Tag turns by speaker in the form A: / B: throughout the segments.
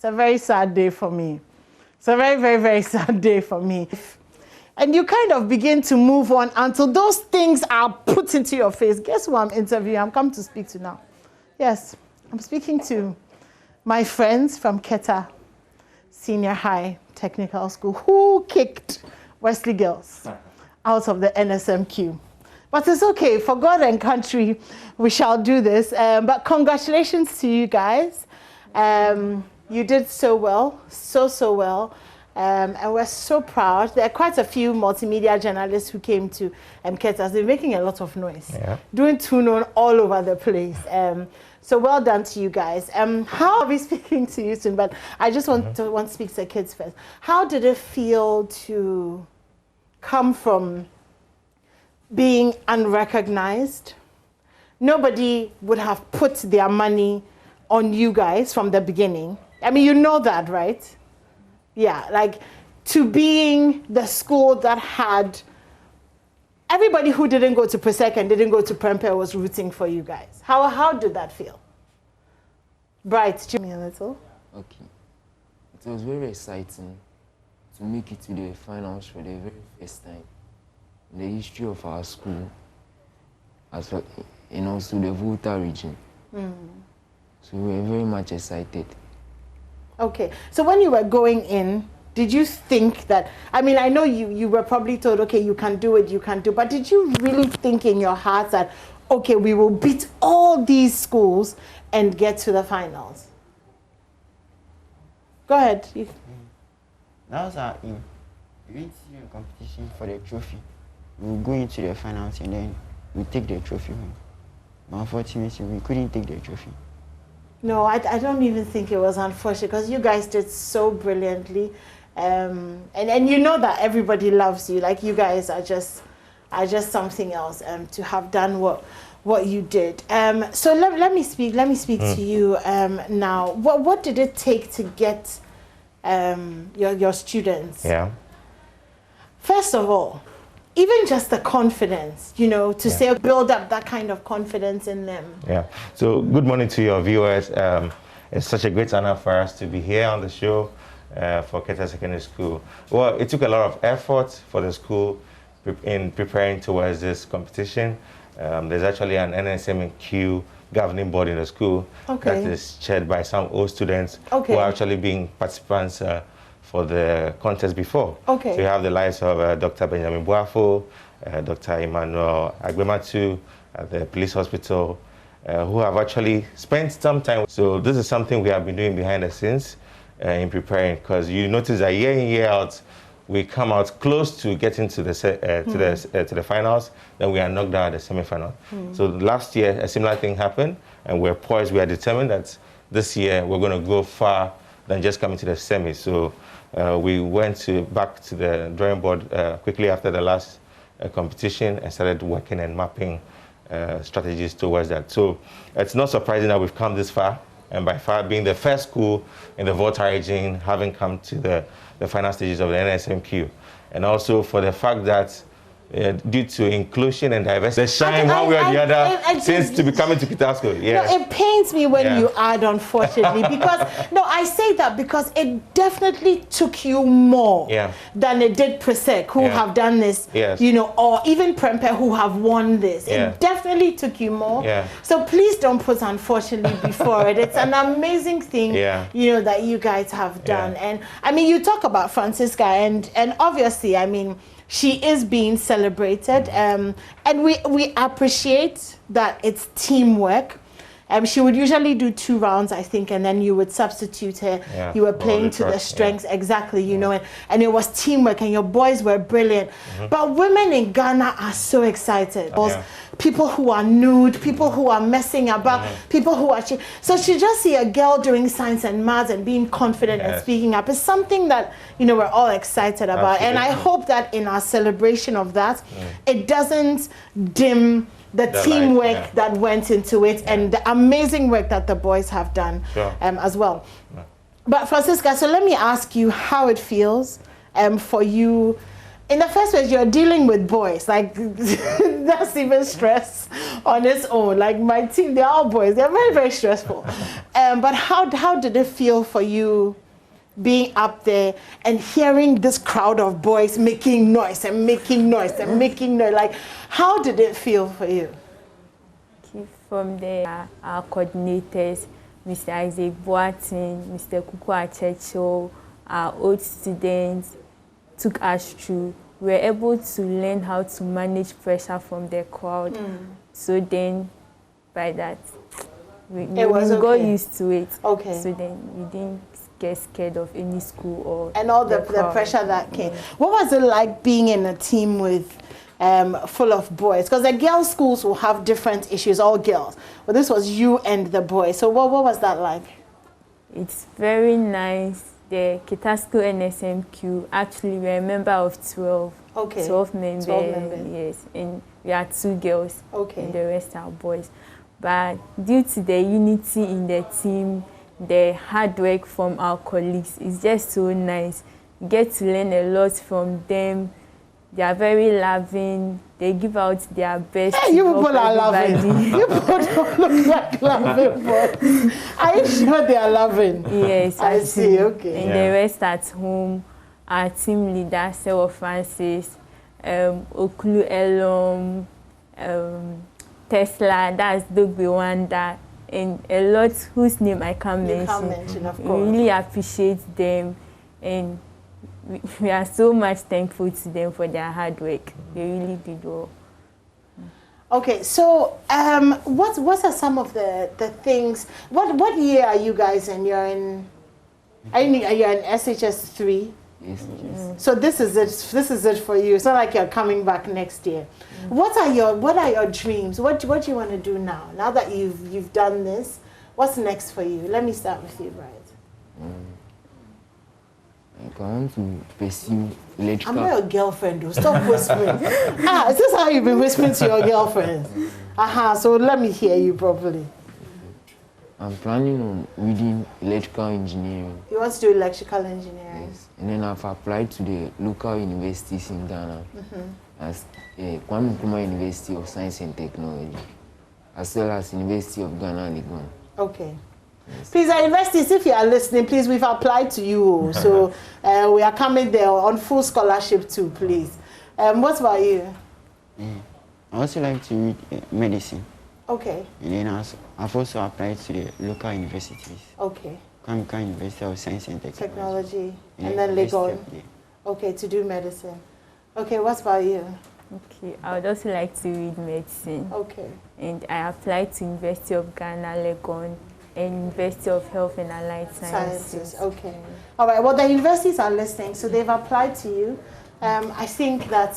A: a very sad day for me. It's a very, very, very sad day for me. And you kind of begin to move on until those things are put into your face. Guess who I'm interviewing? I'm come to speak to now. Yes, I'm speaking to my friends from Keta Senior High Technical School who kicked Wesley Girls out of the NSMQ. But it's okay, for God and country, we shall do this. But congratulations to you guys. You did so well, so well. And we're so proud. There are quite a few multimedia journalists who came to Keta. They're making a lot of noise, doing tune-on all over the place. So well done to you guys. How I'll be speaking to you soon, but I just want to speak to the kids first. How did it feel to come from being unrecognized? Nobody would have put their money on you guys from the beginning. I mean, you know that, right? Yeah, like to being the school that had everybody who didn't go to Presec and didn't go to Prempeh was rooting for you guys. How did that feel? Bright, give me a little.
B: Okay. It was very exciting to make it to the finals for the very first time in the history of our school, as well, and also the Volta region. So we were very much excited.
A: Okay, so when you were going in, did you think that, I mean, I know you were probably told, okay, you can do it, but did you really think in your heart that, okay, we will beat all these schools and get to the finals? Go ahead.
C: That was our aim. We went to a competition for the trophy. We'll go into the finals and then we take the trophy home. But unfortunately, we couldn't take the trophy.
A: No, I don't even think it was unfortunate because you guys did so brilliantly. And you know that everybody loves you. Like you guys are just something else to have done what you did. So let me speak to you now. What did it take to get your students?
D: Yeah. First
A: of all, even just the confidence, to say, build up that kind of confidence in them.
D: Yeah. So good morning to your viewers. It's such a great honor for us to be here on the show for Keta Secondary School. Well, it took a lot of effort for the school in preparing towards this competition. There's actually an NSMQ governing board in the school that is chaired by some old students who are actually being participants for the contest before. So you have the likes of Dr. Benjamin Boafo, Dr. Emmanuel Agbematu at the police hospital, who have actually spent some time. So this is something we have been doing behind the scenes in preparing, because you notice that year in, year out, we come out close to getting to the finals, then we are knocked out at the semi-final. So last year, a similar thing happened, and we're poised, we are determined that this year we're going to go far than just coming to the semi. So we went back to the drawing board quickly after the last competition and started working and mapping strategies towards that. So it's not surprising that we've come this far, and by far being the first school in the Volta region having come to the final stages of the NSMQ. And also for the fact that due to inclusion and diversity, they shine one way or the other since to be coming to Keta School. Yeah.
A: No, it pains me when you add, unfortunately, because I say that because it definitely took you more than it did Presec, who have done this, or even Prempeh, who have won this. It definitely took you more. So please don't put unfortunately before it. It's an amazing thing, that you guys have done. And I mean, you talk about Francisca, and obviously, I mean, she is being celebrated, and we appreciate that it's teamwork. She would usually do 2 rounds, I think, and then you would substitute her. You were playing to the strengths, exactly, and it was teamwork, and your boys were brilliant. But women in Ghana are so excited. People who are nude, people who are messing about, people who are... So to just see a girl doing science and maths and being confident and speaking up is something that, we're all excited about. And I hope that in our celebration of that, it doesn't dim the teamwork that went into it and the amazing work that the boys have done as well. But Francisca, so let me ask you how it feels for you. In the first place, you're dealing with boys. Like, that's even stress on its own. Like, my team, they're all boys. They're very, very stressful. But how did it feel for you being up there and hearing this crowd of boys making noise and making noise and making noise? Like, how did it feel for you?
E: Okay, from there, our coordinators, Mr. Isaac Boatin, Mr. Kuku Achecho, our old students took us through. We were able to learn how to manage pressure from the crowd. So then, by that, we got used to it. Okay. So then we didn't get scared of any school or
A: and all the pressure that came. What was it like being in a team with full of boys? Because the girls' schools will have different issues, all girls. But this was you and the boys. So what was that like?
E: It's very nice. The Keta school NSMQ, actually we're a member of 12. Okay. 12 members. 12 members. Yes. And we are 2 girls. Okay. And the rest are boys. But due to the unity in the team, the hard work from our colleagues, it's just so nice. You get to learn a lot from them. They are very loving. They give out their best.
A: Hey, you people are loving. You people don't look like loving boys. Are you sure they are loving?
E: Yes,
A: I see. Okay.
E: And the rest at home, our team leader, Sarah Francis, Okulu Elom, Tesla, that's Dogbe Wanda, and a lot whose name I can't mention. You can't mention, of course. We really appreciate them, and we are so much thankful to them for their hard work. They really did well.
A: Okay, so what are some of the things? What year are you guys in? You're in SHTS 3.
B: Yes.
A: So this is it. This is it for you. It's not like you're coming back next year. What are your dreams? What do you want to do now? Now that you've done this, what's next for you? Let me start with you, Bright.
B: I want to pursue electrical.
A: I'm not your girlfriend, though. Stop whispering. Is this how you've been whispering to your girlfriend? So let me hear you properly.
B: I'm planning on reading electrical engineering.
A: You want to do electrical engineering?
B: Yes. And then I've applied to the local universities in Ghana, as Kwame Nkrumah University of Science and Technology, as well as University of Ghana, Legon.
A: Okay. Yes. Please, our universities, if you are listening, please, we've applied to you. So we are coming there on full scholarship too, please. What about you?
C: I also like to read medicine.
A: Okay.
C: And then I've also applied to the local universities.
A: Okay.
C: Kwame University of Science and Technology.
A: And then Legon. Okay, to do medicine. Okay, what about you?
E: Okay, I would also like to read medicine.
A: Okay.
E: And I applied to University of Ghana, Legon, and University of Health and Allied Sciences.
A: Okay. All right, well, the universities are listening, so they've applied to you. I think that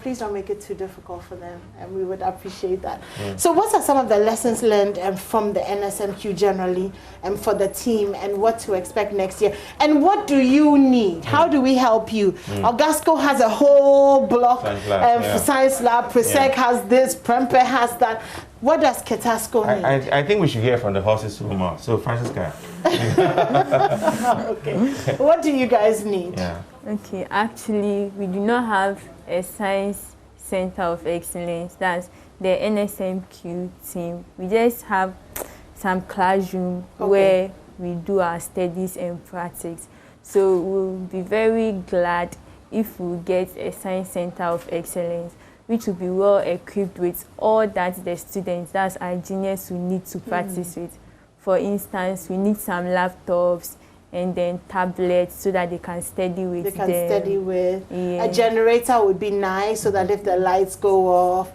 A: please don't make it too difficult for them, and we would appreciate that. So what are some of the lessons learned from the NSMQ generally and for the team, and what to expect next year? And what do you need? How do we help you? Augasco has a whole block for Science Lab, Presec has this, Prempe has that. What does Ketasco need?
D: I think we should hear from the horses more. So, Francisca.
A: Okay. What do you guys need?
D: Yeah.
E: Okay, actually, we do not have a science center of excellence. That's the NSMQ team. We just have some classroom where we do our studies and practice. So we'll be very glad if we get a science center of excellence, which will be well equipped with all that the students, that's our juniors, will need to practice with. For instance, we need some laptops and then tablets so that they can study with
A: A generator would be nice so that if the lights go off,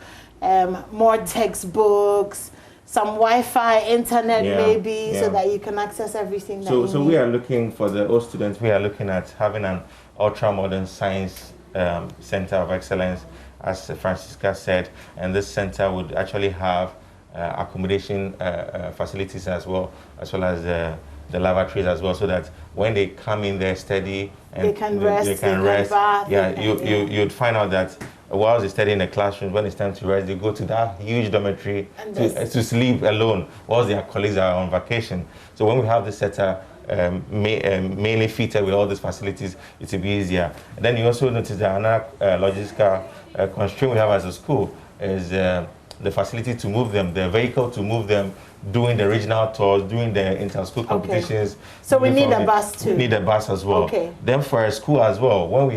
A: more textbooks, some Wi-Fi, internet maybe, so that you can access everything that you need.
D: So we are looking for the old students, we are looking at having an ultra-modern science center of excellence, as Francisca said, and this center would actually have accommodation facilities as well as the lavatories as well, so that when they come in there study and
A: they can rest. Bath,
D: you'd find out that while they study in the classroom, when it's time to rest, they go to that huge dormitory to sleep alone whilst their colleagues are on vacation. So when we have this setup mainly fitted with all these facilities, it will be easier. And then you also notice that another logistical constraint we have as a school is the facility to move them, the vehicle to move them, doing the regional tours, doing the inter-school competitions.
A: So we need a bus too.
D: We need a bus as well.
A: Okay.
D: Then for a school as well, when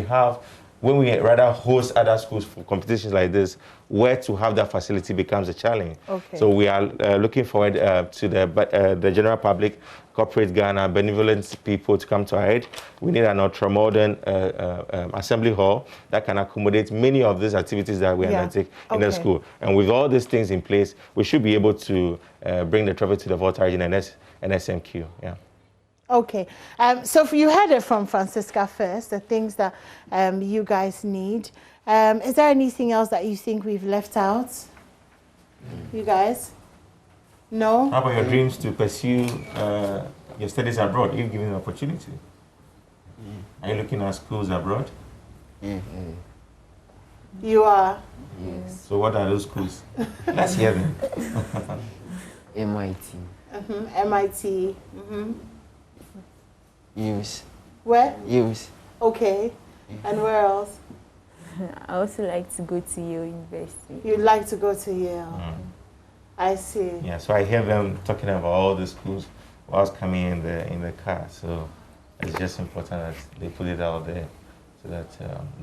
D: we rather host other schools for competitions like this, where to have that facility becomes a challenge.
A: Okay.
D: So we are looking forward to the general public, corporate Ghana, benevolent people to come to our aid. We need an ultra-modern assembly hall that can accommodate many of these activities that we undertake in the school. And with all these things in place, we should be able to bring the trophy to the Volta region and NSMQ. Yeah.
A: Okay, so you heard it from Francisca first, the things that you guys need. Is there anything else that you think we've left out? You guys? No?
D: How about your dreams to pursue your studies abroad, if given an opportunity? Are you looking at schools abroad?
A: You are?
B: Yes.
D: So what are those schools? Let's hear them.
B: MIT.
A: MIT.
C: Use.
A: Where?
C: Use.
A: Okay. And where else?
E: I also like to go to Yale University.
A: You'd like to go to Yale. I see.
D: Yeah, so I hear them talking about all the schools whilst coming in the car. So it's just important that they put it out there so that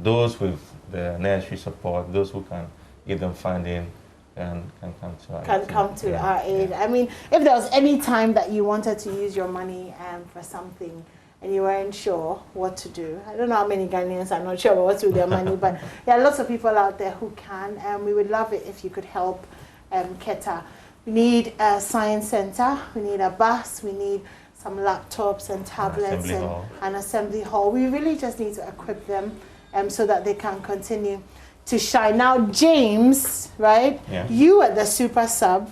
D: those with the necessary support, those who can give them funding, can come to our aid.
A: Come to our aid. I mean, if there was any time that you wanted to use your money for something and you weren't sure what to do, I don't know how many Ghanaians are not sure about what to do with their money, but there are lots of people out there who can, and we would love it if you could help Keta. We need a science center, we need a bus, we need some laptops and tablets and an assembly hall. We really just need to equip them so that they can continue to shine. Now, James, right?
D: Yeah.
A: You were the super sub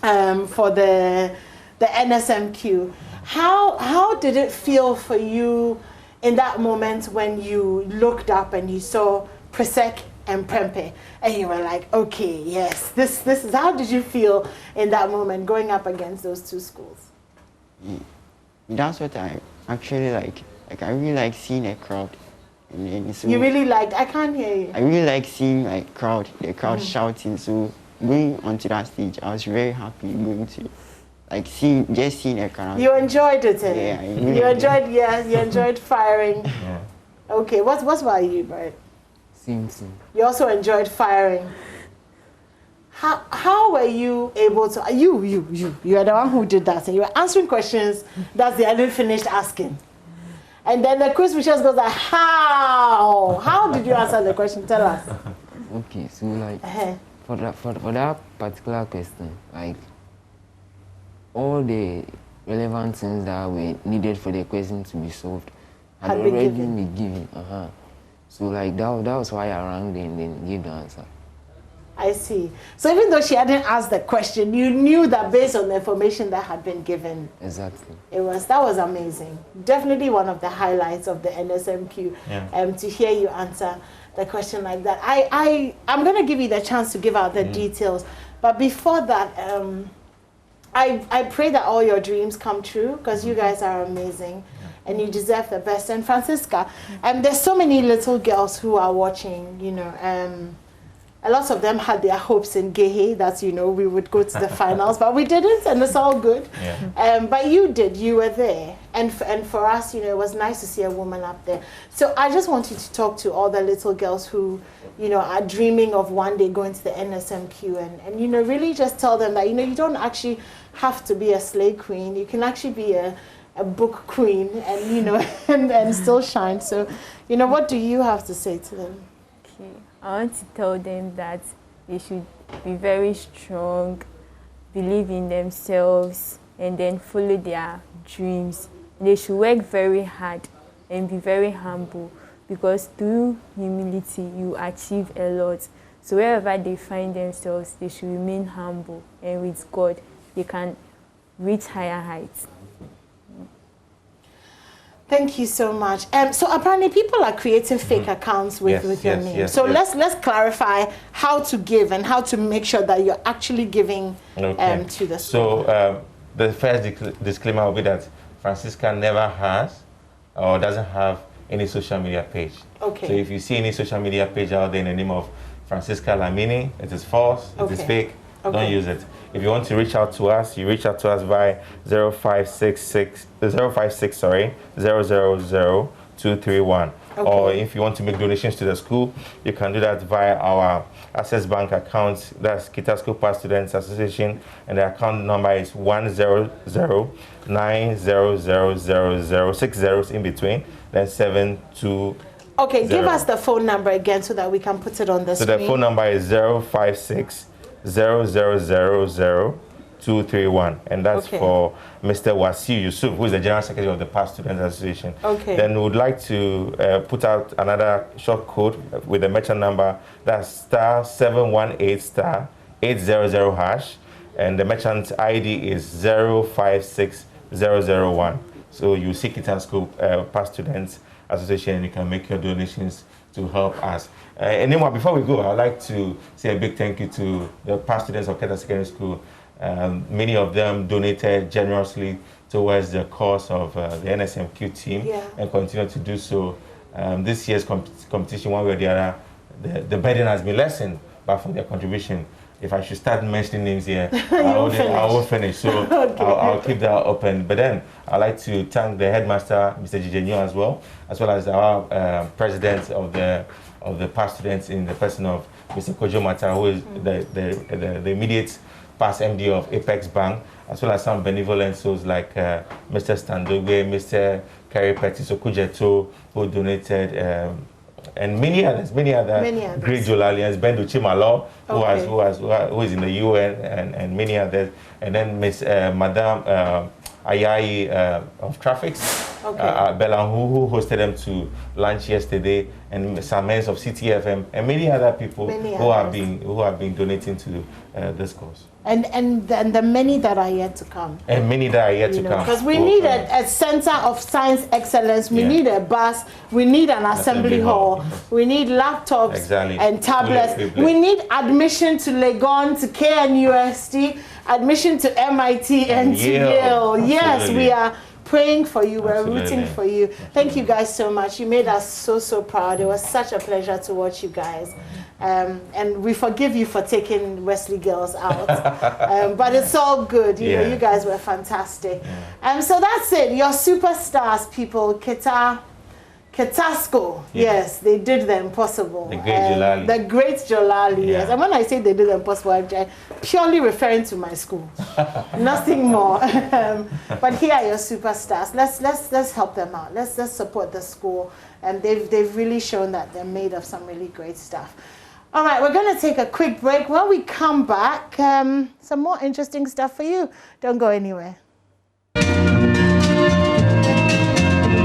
A: for the NSMQ. How did it feel for you in that moment when you looked up and you saw Presec and Prempe, and you were like, okay, yes, this is, how did you feel in that moment going up against those two schools?
C: That's what I actually like. Like, I really like seeing a crowd. And then, so
A: You really liked, I can't hear you.
C: I really like seeing the crowd shouting. So going onto that stage, I was very happy going to, like, just seeing a crowd.
A: You enjoyed it, eh?
C: Yeah, I really
A: you enjoyed firing.
D: Yeah.
A: Okay, what's about you, Brad?
B: Same thing.
A: You also enjoyed firing. How were you able to, you are the one who did that, and you were answering questions that they hadn't finished asking. And then the quiz just goes like, how did you answer the question? Tell us.
B: Okay, so like for that particular question, like all the relevant things that were needed for the question to be solved had already been given. So like that was why I rang and then gave the answer.
A: I see. So even though she hadn't asked the question, you knew that based on the information that had been given.
B: Exactly.
A: That was amazing. Definitely one of the highlights of the NSMQ. To hear you answer the question like that. I'm going to give you the chance to give out the details, but before that, I pray that all your dreams come true, because you guys are amazing and you deserve the best. And Francisca, there's so many little girls who are watching, you know, a lot of them had their hopes in Gehe that, you know, we would go to the finals, but we didn't, and it's all good. But you did, you were there. And for us, you know, it was nice to see a woman up there. So I just want you to talk to all the little girls who, you know, are dreaming of one day going to the NSMQ and you know, really just tell them that, you know, you don't actually have to be a slay queen. You can actually be a book queen and, you know, and still shine. So, you know, what do you have to say to them?
E: Okay. I want to tell them that they should be very strong, believe in themselves, and then follow their dreams. They should work very hard and be very humble, because through humility you achieve a lot. So wherever they find themselves, they should remain humble, and with God they can reach higher heights.
A: Thank you so much. So apparently people are creating fake accounts with your name. So let's clarify how to give and how to make sure that you're actually giving to the school.
D: So the first disclaimer will be that Francisca never has or doesn't have any social media page.
A: Okay.
D: So if you see any social media page out there in the name of Francisca Lamini. It is false. It is fake.
A: Okay.
D: Don't use it. If you want to reach out to us, you reach out to us via 056 000 231.
A: Okay.
D: Or if you want to make donations to the school, you can do that via our Access Bank account. That's Keta School Past Students Association, and the account number is 100900006 zeros in between, then 72.
A: Okay, give us the phone number again so that we can put it on the screen.
D: So the phone number is 056 231, and that's for Mr. Wasiu Yusuf, who is the General Secretary of the Past Students Association.
A: Okay.
D: Then we would like to put out another short code with the merchant number, that's *718*800#, and the merchant ID is 056001. So you see Keta School Past Students Association, and you can make your donations to help us. Anymore, before we go, I'd like to say a big thank you to the past students of Keta Secondary School. Many of them donated generously towards the cause of the NSMQ team and continue to do so. This year's competition, one way or the other, the burden has been lessened, but from their contribution. If I should start mentioning names here, I will finish. So I'll keep that open. But then I'd like to thank the headmaster, Mr. Jijenyo, as well as our president of the past students in the person of Mr. Kojo Mata, who is the immediate past MD of Apex Bank, as well as some benevolent souls like Mr. Standogwe, Mr. Kerry Pettis Okujeto, who donated, and many others, great Jolalians, Ben Duchimalo, who is in the UN, and many others, and then Miss Madame Ayayi of Traffics, Bella, who hosted them to lunch yesterday, and Samens of CTFM, and many other people who have been donating to this cause.
A: And the many that are yet to come.
D: And many that are yet to come.
A: Because we need a center of science excellence. We need a bus. We need an assembly hall. We need laptops and tablets. We need admission to Legon, to KNUST, admission to MIT and to Yale. Yes, we are praying for you. We're rooting for you. Thank you guys so much. You made us so proud. It was such a pleasure to watch you guys. And we forgive you for taking Wesley girls out. But it's all good. You know, you guys were fantastic. So that's it. Your superstars, people. Ketasco, yes, they did the impossible. The great Jolali. The great Jolali, yes. And when I say they did the impossible, I'm purely referring to my school. Nothing more. But here are your superstars. Let's help them out. Let's support the school. And they've really shown that they're made of some really great stuff. All right, we're going to take a quick break. When we come back, some more interesting stuff for you. Don't go anywhere.